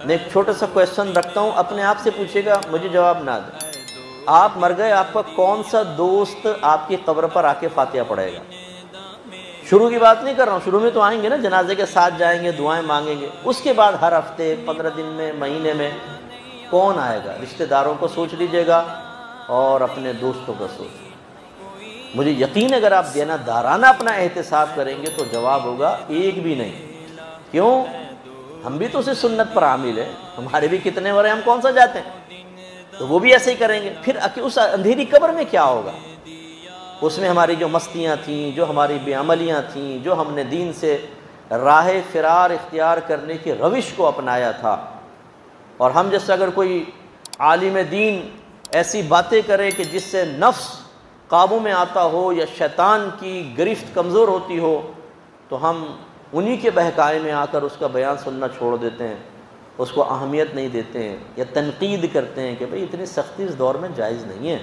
میں ایک چھوٹا سا کویسچن رکھتا ہوں، اپنے آپ سے پوچھے گا، مجھے جواب نہ دیں۔ آپ مر گئے، آپ کا کون سا دوست آپ کی قبر پر آ کے فاتحہ پڑھے گا؟ شروع کی بات نہیں کر رہا ہوں، شروع میں تو آئیں گے نا، جنازے کے ساتھ جائیں گے، دعائیں مانگیں گے، اس کے بعد ہر ہفتے، 15 دن میں، مہینے میں کون آئے گا؟ رشتہ داروں کو سوچ لیجئے گا اور اپنے دوستوں کا سوچ۔ مجھے یقین ہے اگر آپ دینا دارانہ اپنا احتساب کریں گے تو جواب ہوگا ایک بھی نہیں۔ کیوں؟ ہم بھی تو اسی سنت پر عامل ہیں، ہمارے بھی کتنے ورے، ہم کون سا جاتے ہیں؟ تو وہ بھی ایسے ہی کریں گے۔ پھر اس اندھیری قبر میں کیا ہوگا؟ اس میں ہماری جو مستیاں تھیں، جو ہماری بے عملیاں تھیں، جو ہم نے دین سے راہ فرار اختیار کرنے کی روش کو اپنایا تھا، اور ہم جیسے اگر کوئی عالم دین ایسی باتیں کرے کہ جس سے نفس قابو میں آتا ہو یا شیطان کی گرفت کمزور ہوتی ہو، تو ہم انہی کے بہکائے میں آ کر اس کا بیان سننا چھوڑ دیتے ہیں، اس کو اہمیت نہیں دیتے ہیں، یا تنقید کرتے ہیں کہ بھئی اتنی سختی اس دور میں جائز نہیں ہے۔